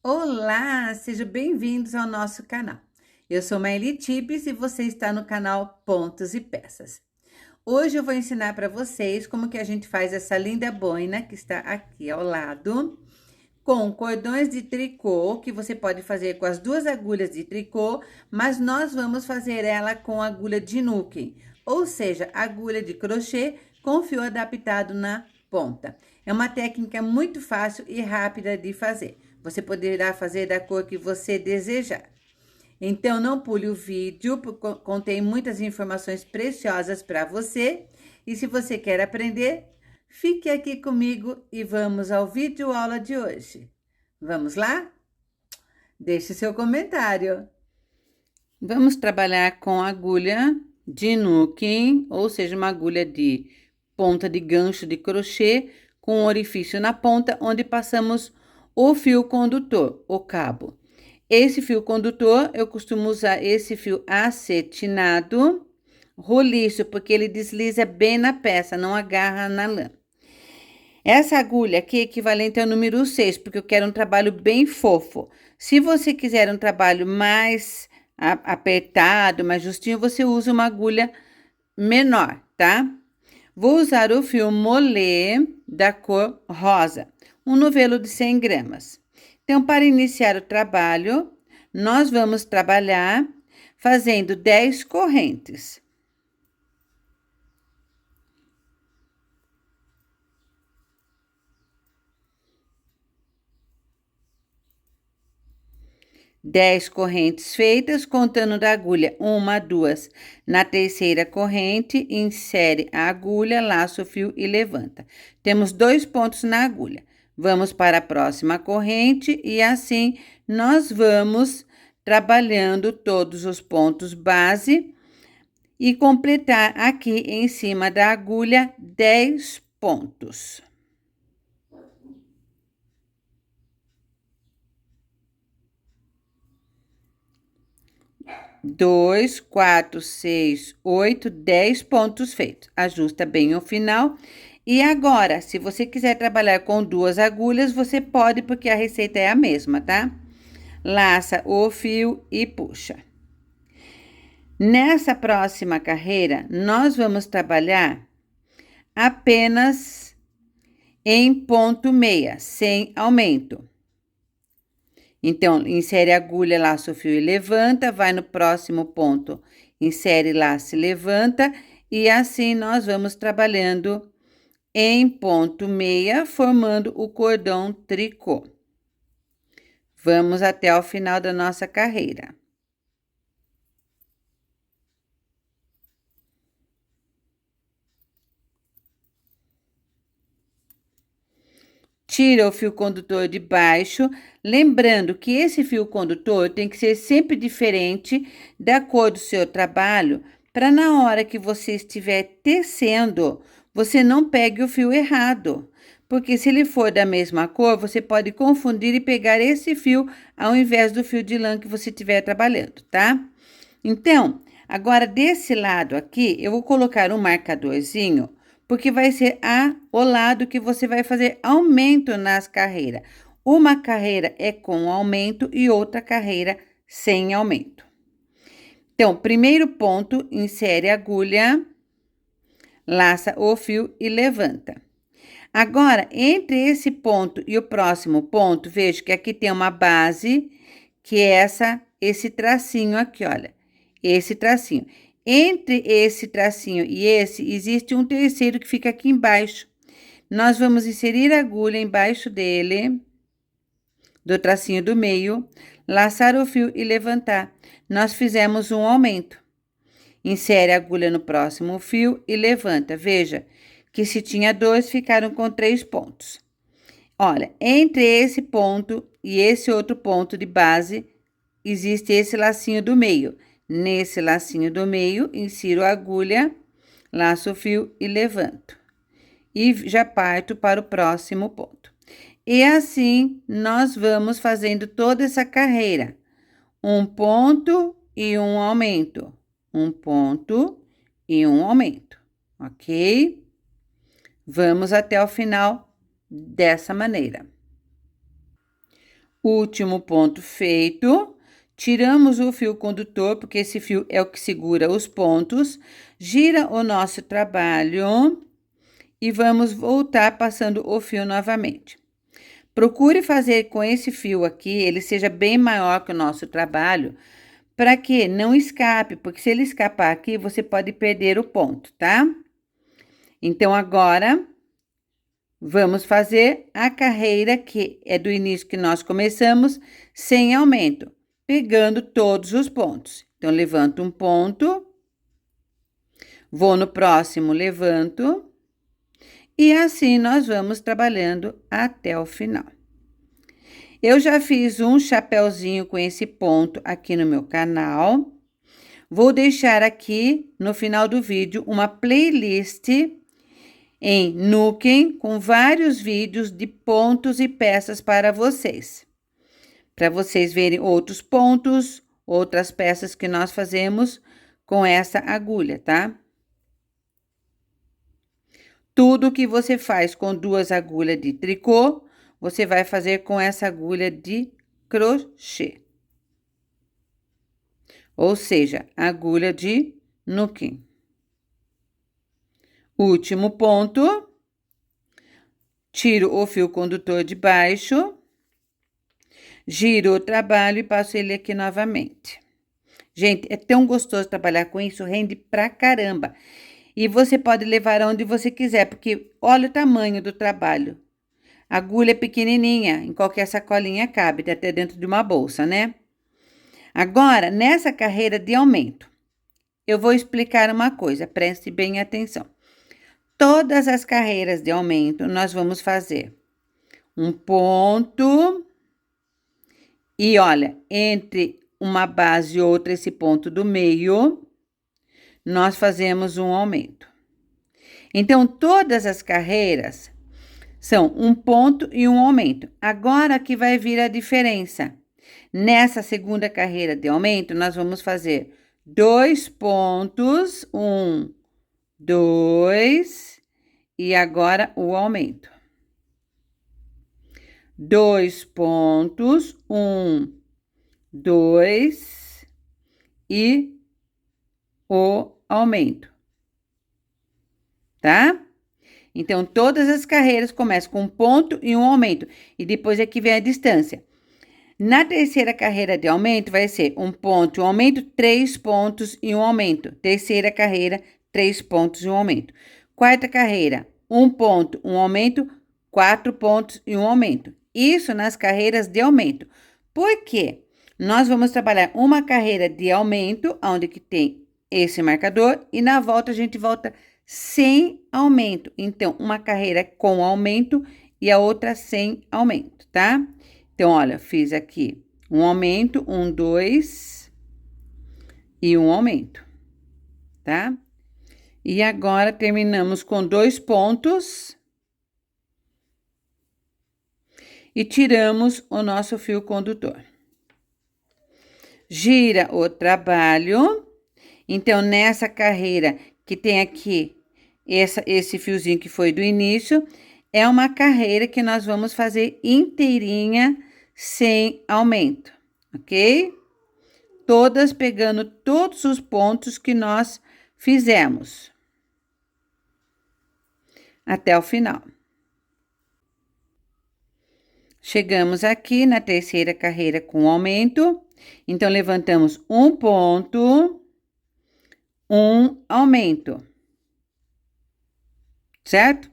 Olá, sejam bem-vindos ao nosso canal. Eu sou Maeli Tipes e você está no canal Pontos e Peças. Hoje eu vou ensinar para vocês como que a gente faz essa linda boina que está aqui ao lado, com cordões de tricô, que você pode fazer com as duas agulhas de tricô, mas nós vamos fazer ela com agulha de nuque, ou seja, agulha de crochê com fio adaptado na ponta. É uma técnica muito fácil e rápida de fazer. Você poderá fazer da cor que você desejar. Então, não pule o vídeo, porque contém muitas informações preciosas para você. E se você quer aprender, fique aqui comigo e vamos ao vídeo aula de hoje. Vamos lá? Deixe seu comentário. Vamos trabalhar com agulha de nuque, ou seja, uma agulha de ponta de gancho de crochê com um orifício na ponta, onde passamos o fio condutor, o cabo. Esse fio condutor, eu costumo usar esse fio acetinado, roliço, porque ele desliza bem na peça, não agarra na lã. Essa agulha aqui é equivalente ao número 6, porque eu quero um trabalho bem fofo. Se você quiser um trabalho mais apertado, mais justinho, você usa uma agulha menor, tá? Vou usar o fio molê da cor rosa, um novelo de 100 gramas. Então, para iniciar o trabalho, nós vamos trabalhar fazendo 10 correntes. Dez correntes feitas, contando da agulha 1, 2. Na terceira corrente, insere a agulha, laça o fio e levanta. Temos 2 pontos na agulha. Vamos para a próxima corrente e assim nós vamos trabalhando todos os pontos base e completar aqui em cima da agulha 10 pontos. 2, 4, 6, 8, 10 pontos feitos. Ajusta bem o final. E agora, se você quiser trabalhar com 2 agulhas, você pode, porque a receita é a mesma, tá? Laça o fio e puxa. Nessa próxima carreira, nós vamos trabalhar apenas em ponto meia, sem aumento. Então, insere a agulha, laça o fio e levanta, vai no próximo ponto, insere, laça e levanta, e assim nós vamos trabalhando em ponto meia, formando o cordão tricô. Vamos até o final da nossa carreira. Tira o fio condutor de baixo, lembrando que esse fio condutor tem que ser sempre diferente da cor do seu trabalho, para na hora que você estiver tecendo, você não pegue o fio errado. Porque se ele for da mesma cor, você pode confundir e pegar esse fio ao invés do fio de lã que você estiver trabalhando, tá? Então, agora desse lado aqui, eu vou colocar um marcadorzinho, porque vai ser o lado que você vai fazer aumento nas carreiras. Uma carreira é com aumento e outra carreira sem aumento. Então, primeiro ponto, insere a agulha, laça o fio e levanta. Agora, entre esse ponto e o próximo ponto, veja que aqui tem uma base, que é esse tracinho aqui, olha. Esse tracinho. Entre esse tracinho e esse, existe um terceiro que fica aqui embaixo. Nós vamos inserir a agulha embaixo dele, do tracinho do meio, laçar o fio e levantar. Nós fizemos um aumento. Insere a agulha no próximo fio e levanta. Veja que se tinha 2, ficaram com 3 pontos. Olha, entre esse ponto e esse outro ponto de base, existe esse lacinho do meio. Nesse lacinho do meio, insiro a agulha, laço o fio e levanto. E já parto para o próximo ponto. E assim, nós vamos fazendo toda essa carreira. Um ponto e um aumento. Um ponto e um aumento, ok? Vamos até o final dessa maneira. Último ponto feito. Tiramos o fio condutor, porque esse fio é o que segura os pontos. Gira o nosso trabalho e vamos voltar passando o fio novamente. Procure fazer com esse fio aqui, ele seja bem maior que o nosso trabalho, para que não escape, porque se ele escapar aqui, você pode perder o ponto, tá? Então, agora, vamos fazer a carreira que é do início que nós começamos, sem aumento, pegando todos os pontos. Então, levanto um ponto, vou no próximo, levanto, e assim nós vamos trabalhando até o final. Eu já fiz um chapéuzinho com esse ponto aqui no meu canal. Vou deixar aqui no final do vídeo uma playlist em Nukem com vários vídeos de pontos e peças para vocês verem outros pontos, outras peças que nós fazemos com essa agulha, tá? Tudo que você faz com 2 agulhas de tricô, você vai fazer com essa agulha de crochê. Ou seja, agulha de Nukem. Último ponto. Tiro o fio condutor de baixo. Giro o trabalho e passo ele aqui novamente. Gente, é tão gostoso trabalhar com isso, rende pra caramba. E você pode levar aonde você quiser, porque olha o tamanho do trabalho. A agulha é pequenininha, em qualquer sacolinha cabe, até dentro de uma bolsa, né? Agora, nessa carreira de aumento, eu vou explicar uma coisa, preste bem atenção. Todas as carreiras de aumento, nós vamos fazer um ponto e, olha, entre uma base e outra, esse ponto do meio, nós fazemos um aumento. Então, todas as carreiras são um ponto e um aumento. Agora que vai vir a diferença. Nessa segunda carreira de aumento, nós vamos fazer 2 pontos, 1, 2, e agora o aumento. 2 pontos, 1, 2, e o aumento, tá? Então, todas as carreiras começam com um ponto e um aumento, e depois é que vem a distância. Na terceira carreira de aumento, vai ser um ponto e um aumento, 3 pontos e um aumento. Terceira carreira, 3 pontos e um aumento. Quarta carreira, 1 ponto, um aumento, 4 pontos e um aumento. Isso nas carreiras de aumento. Por quê? Nós vamos trabalhar uma carreira de aumento, onde que tem esse marcador, e na volta a gente volta sem aumento. Então, uma carreira com aumento e a outra sem aumento, tá? Então, olha, fiz aqui um aumento, 1, 2 e um aumento, tá? E agora, terminamos com 2 pontos e tiramos o nosso fio condutor. Gira o trabalho. Então, nessa carreira que tem aqui esse fiozinho que foi do início, é uma carreira que nós vamos fazer inteirinha sem aumento, ok? Todas pegando todos os pontos que nós fizemos até o final. Chegamos aqui na terceira carreira com aumento, então levantamos um ponto, um aumento, certo?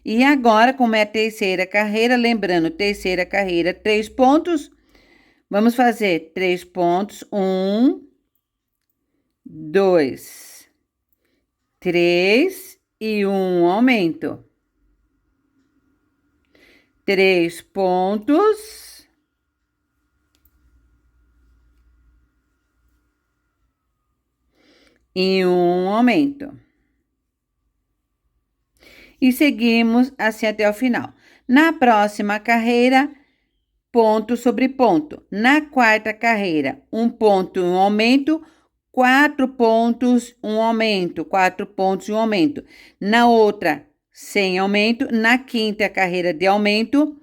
E agora, como é a terceira carreira, lembrando, terceira carreira, 3 pontos, vamos fazer 3 pontos, 1, 2, 3 e um aumento. 3 pontos. E um aumento. E seguimos assim até o final. Na próxima carreira, ponto sobre ponto. Na quarta carreira, um ponto e um aumento, 4 pontos, um aumento, 4 pontos e um aumento. Na outra, sem aumento. Na quinta carreira de aumento,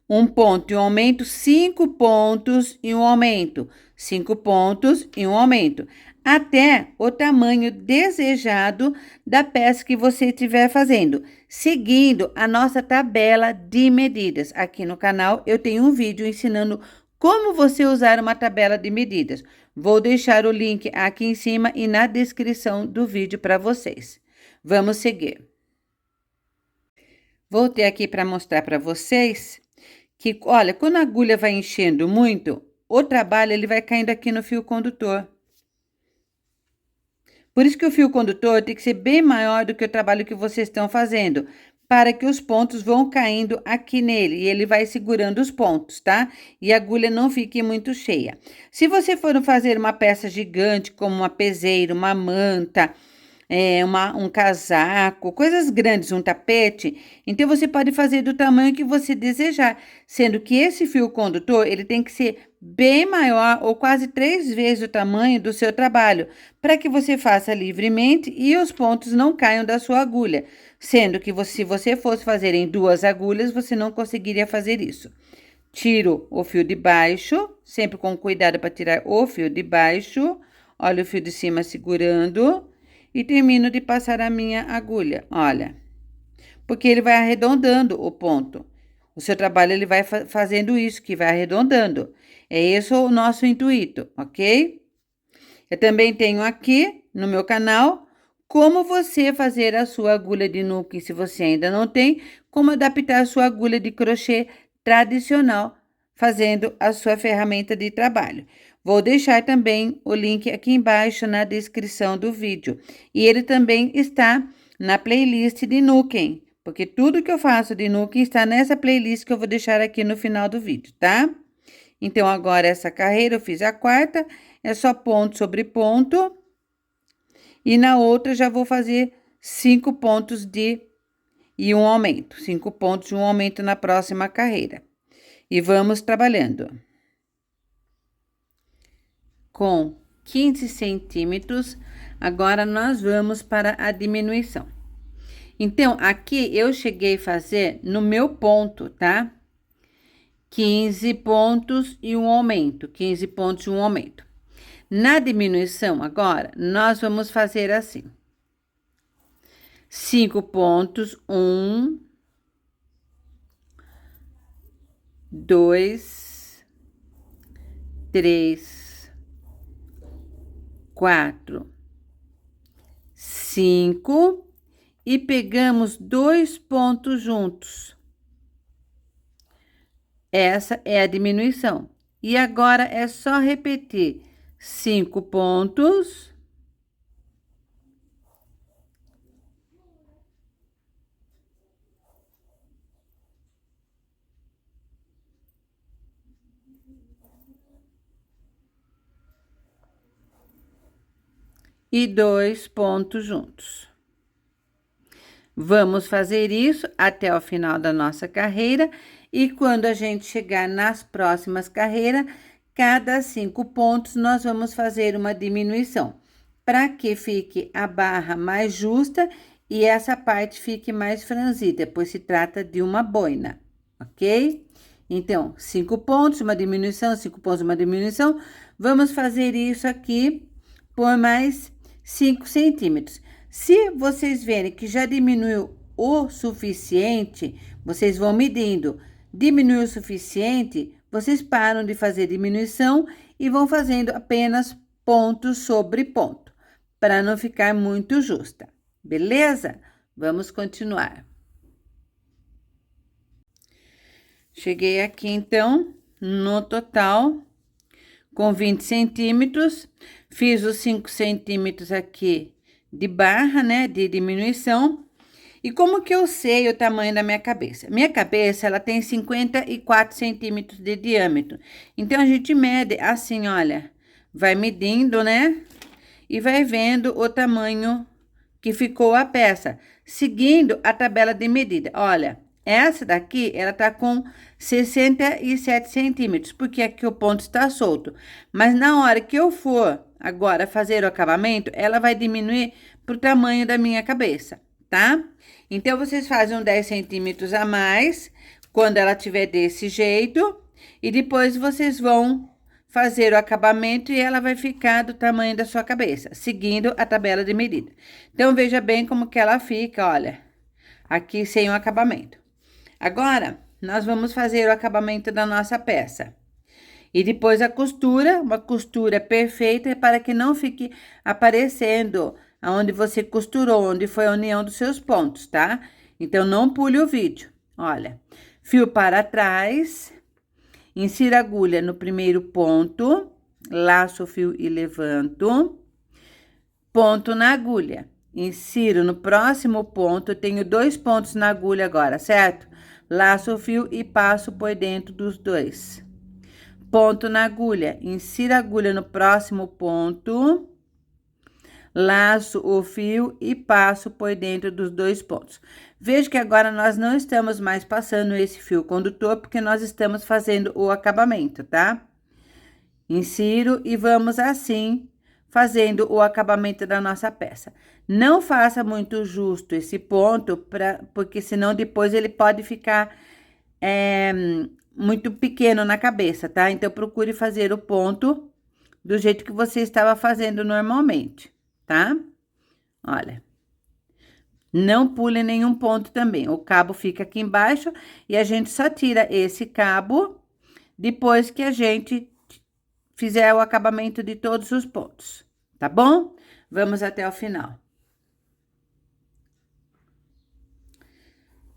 um ponto e um aumento, 5 pontos e um aumento, 5 pontos e um aumento, até o tamanho desejado da peça que você estiver fazendo, seguindo a nossa tabela de medidas. Aqui no canal eu tenho um vídeo ensinando como você usar uma tabela de medidas. Vou deixar o link aqui em cima e na descrição do vídeo para vocês. Vamos seguir. Voltei aqui para mostrar para vocês que, olha, quando a agulha vai enchendo muito, o trabalho ele vai caindo aqui no fio condutor. Por isso que o fio condutor tem que ser bem maior do que o trabalho que vocês estão fazendo, para que os pontos vão caindo aqui nele e ele vai segurando os pontos, tá? E a agulha não fique muito cheia. Se você for fazer uma peça gigante, como uma peseira, uma manta, um casaco, coisas grandes, um tapete, então você pode fazer do tamanho que você desejar, sendo que esse fio condutor, ele tem que ser bem maior ou quase 3 vezes o tamanho do seu trabalho, para que você faça livremente e os pontos não caiam da sua agulha, sendo que se você fosse fazer em 2 agulhas, você não conseguiria fazer isso. Tiro o fio de baixo, sempre com cuidado para tirar o fio de baixo, olha o fio de cima segurando, e termino de passar a minha agulha, olha, porque ele vai arredondando o ponto. O seu trabalho, ele vai fazendo isso, que vai arredondando. É esse o nosso intuito, ok? Eu também tenho aqui, no meu canal, como você fazer a sua agulha de nuque, se você ainda não tem, como adaptar a sua agulha de crochê tradicional, fazendo a sua ferramenta de trabalho. Vou deixar também o link aqui embaixo na descrição do vídeo. E ele também está na playlist de Nuken, porque tudo que eu faço de Nuken está nessa playlist que eu vou deixar aqui no final do vídeo, tá? Então, agora essa carreira eu fiz a quarta, é só ponto sobre ponto. E na outra já vou fazer 5 pontos e um aumento. 5 pontos e um aumento na próxima carreira. E vamos trabalhando. Com 15 centímetros, agora nós vamos para a diminuição. Então, aqui eu cheguei a fazer no meu ponto, tá? 15 pontos e um aumento, 15 pontos e um aumento. Na diminuição, agora, nós vamos fazer assim. 5 pontos, 1, 2, 3, 4, 5 e pegamos 2 pontos juntos. Essa é a diminuição. E agora é só repetir 5 pontos. E 2 pontos juntos. Vamos fazer isso até o final da nossa carreira e quando a gente chegar nas próximas carreiras, cada 5 pontos nós vamos fazer uma diminuição, para que fique a barra mais justa e essa parte fique mais franzida, pois se trata de uma boina, ok? Então, 5 pontos, uma diminuição, 5 pontos, uma diminuição. Vamos fazer isso aqui por mais 5 centímetros. Se vocês verem que já diminuiu o suficiente, vocês vão medindo. Diminuiu o suficiente, vocês param de fazer diminuição e vão fazendo apenas ponto sobre ponto, para não ficar muito justa. Beleza? Vamos continuar. Cheguei aqui, então, no total, com 20 centímetros, fiz os 5 centímetros aqui de barra, né, de diminuição. E como que eu sei o tamanho da minha cabeça? Minha cabeça, ela tem 54 centímetros de diâmetro. Então, a gente mede assim, olha, vai medindo, né, e vai vendo o tamanho que ficou a peça, seguindo a tabela de medida. Olha, essa daqui, ela tá com 67 centímetros, porque aqui o ponto está solto. Mas na hora que eu for agora fazer o acabamento, ela vai diminuir pro tamanho da minha cabeça, tá? Então, vocês fazem 10 centímetros a mais, quando ela tiver desse jeito, e depois vocês vão fazer o acabamento e ela vai ficar do tamanho da sua cabeça, seguindo a tabela de medida. Então, veja bem como que ela fica, olha, aqui sem o acabamento. Agora, nós vamos fazer o acabamento da nossa peça. E depois a costura, uma costura perfeita para que não fique aparecendo aonde você costurou, onde foi a união dos seus pontos, tá? Então, não pule o vídeo. Olha, fio para trás, insira a agulha no primeiro ponto, laço o fio e levanto, ponto na agulha. Insiro no próximo ponto, tenho 2 pontos na agulha agora, certo? Laço o fio e passo por dentro dos 2. Ponto na agulha, insira a agulha no próximo ponto, laço o fio e passo por dentro dos 2 pontos. Veja que agora nós não estamos mais passando esse fio condutor, porque nós estamos fazendo o acabamento, tá? Insiro e vamos assim, fazendo o acabamento da nossa peça. Não faça muito justo esse ponto, porque senão depois ele pode ficar muito pequeno na cabeça, tá? Então, procure fazer o ponto do jeito que você estava fazendo normalmente, tá? Olha, não pule nenhum ponto também. O cabo fica aqui embaixo e a gente só tira esse cabo depois que a gente fizer o acabamento de todos os pontos, tá bom? Vamos até o final.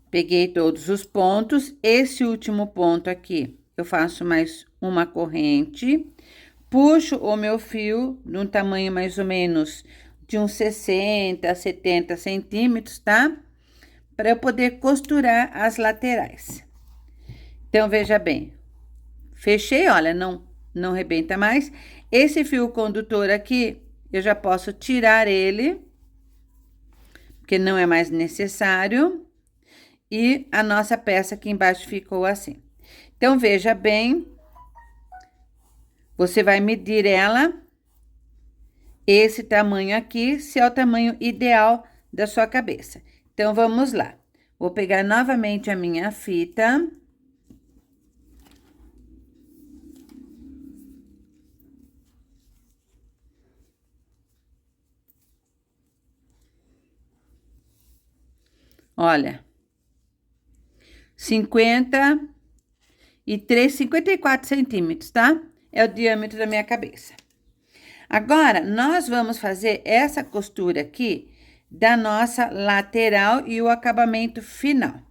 Peguei todos os pontos, esse último ponto aqui, eu faço mais uma corrente, puxo o meu fio de um tamanho mais ou menos de uns 60 a 70 centímetros, tá? Para eu poder costurar as laterais. Então, veja bem, fechei, olha, não rebenta mais. Esse fio condutor aqui, eu já posso tirar ele, porque não é mais necessário. E a nossa peça aqui embaixo ficou assim. Então, veja bem, você vai medir ela, esse tamanho aqui, se é o tamanho ideal da sua cabeça. Então, vamos lá. Vou pegar novamente a minha fita. Olha, 54 centímetros, tá? É o diâmetro da minha cabeça. Agora, nós vamos fazer essa costura aqui da nossa lateral e o acabamento final.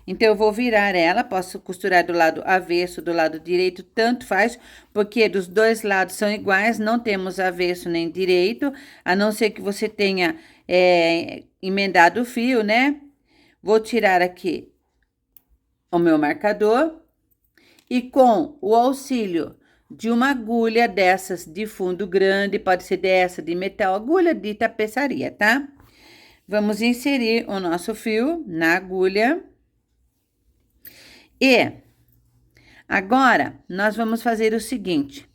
Então, eu vou virar ela, posso costurar do lado avesso, do lado direito, tanto faz, porque dos dois lados são iguais, não temos avesso nem direito, a não ser que você tenha emendado o fio, né? Vou tirar aqui o meu marcador e com o auxílio de uma agulha dessas de fundo grande, pode ser dessa de metal, agulha de tapeçaria, tá? Vamos inserir o nosso fio na agulha. E agora, nós vamos fazer o seguinte.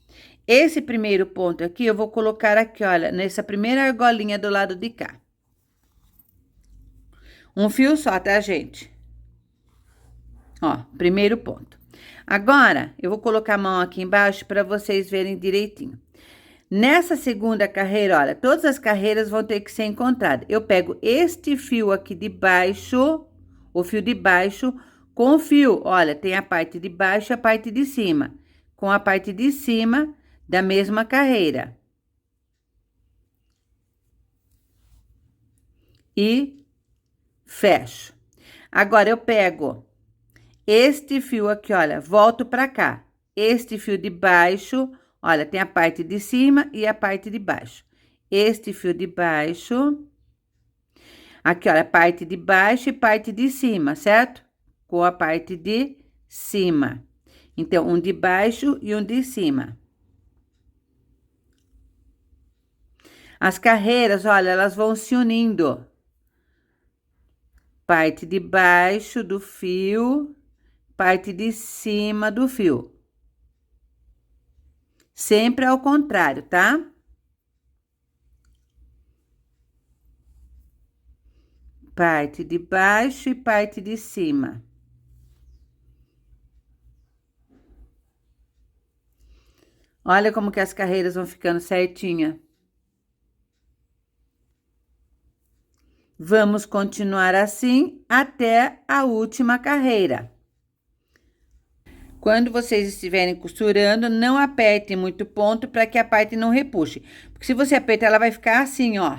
Esse primeiro ponto aqui, eu vou colocar aqui, olha, nessa primeira argolinha do lado de cá. Um fio só, tá, gente? Ó, primeiro ponto. Agora, eu vou colocar a mão aqui embaixo para vocês verem direitinho. Nessa segunda carreira, olha, todas as carreiras vão ter que ser encontradas. Eu pego este fio aqui de baixo, o fio de baixo, com o fio, olha, tem a parte de baixo e a parte de cima. Com a parte de cima da mesma carreira. E fecho. Agora, eu pego este fio aqui, olha, volto pra cá. Este fio de baixo, olha, tem a parte de cima e a parte de baixo. Este fio de baixo, aqui, olha, parte de baixo e parte de cima, certo? Com a parte de cima. Então, um de baixo e um de cima. As carreiras, olha, elas vão se unindo. Parte de baixo do fio, parte de cima do fio. Sempre ao contrário, tá? Parte de baixo e parte de cima. Olha como que as carreiras vão ficando certinha. Vamos continuar assim até a última carreira. Quando vocês estiverem costurando, não apertem muito ponto para que a parte não repuxe. Porque se você apertar, ela vai ficar assim, ó.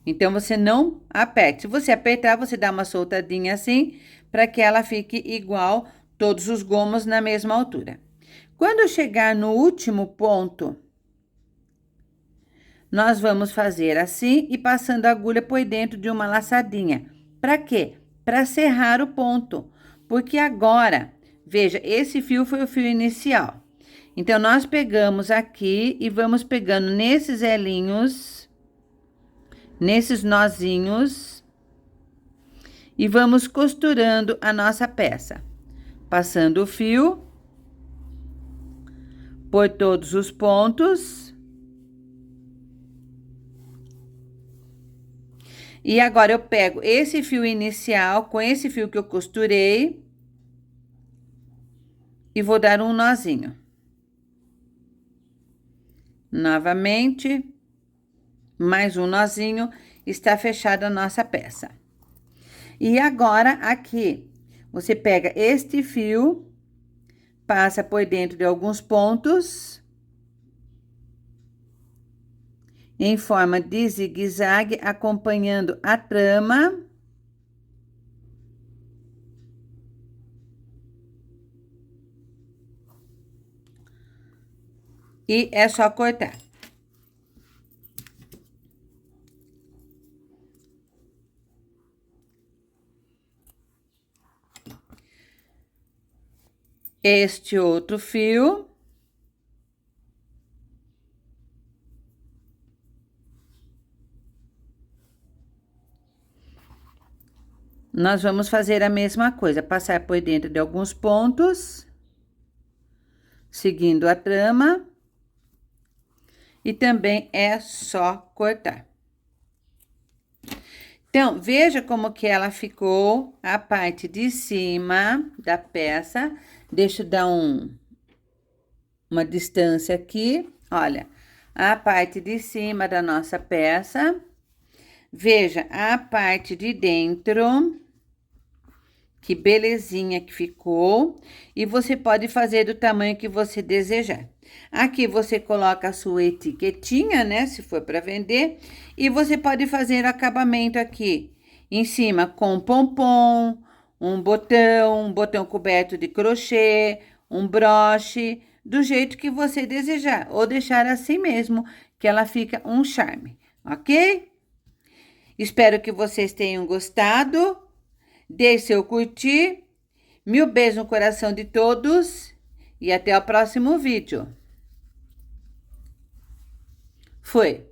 Então, você não aperte. Se você apertar, você dá uma soltadinha assim, para que ela fique igual, todos os gomos na mesma altura. Quando chegar no último ponto, nós vamos fazer assim e passando a agulha por dentro de uma laçadinha. Para quê? Para serrar o ponto. Porque agora, veja, esse fio foi o fio inicial. Então, nós pegamos aqui e vamos pegando nesses elinhos, nesses nozinhos, e vamos costurando a nossa peça. Passando o fio por todos os pontos. E agora, eu pego esse fio inicial com esse fio que eu costurei e vou dar um nozinho. Novamente, mais um nozinho, está fechada a nossa peça. E agora, aqui, você pega este fio, passa por dentro de alguns pontos, em forma de zigue-zague, acompanhando a trama. E é só cortar. Este outro fio. Nós vamos fazer a mesma coisa, passar por dentro de alguns pontos, seguindo a trama, e também é só cortar. Então, veja como que ela ficou a parte de cima da peça. Deixa eu dar uma distância aqui, olha, a parte de cima da nossa peça. Veja a parte de dentro, que belezinha que ficou. E você pode fazer do tamanho que você desejar. Aqui você coloca a sua etiquetinha, né, se for para vender. E você pode fazer o acabamento aqui em cima com pompom, um botão coberto de crochê, um broche, do jeito que você desejar. Ou deixar assim mesmo, que ela fica um charme, ok? Espero que vocês tenham gostado. Deixe seu curtir. Mil beijos no coração de todos. E até o próximo vídeo. Foi.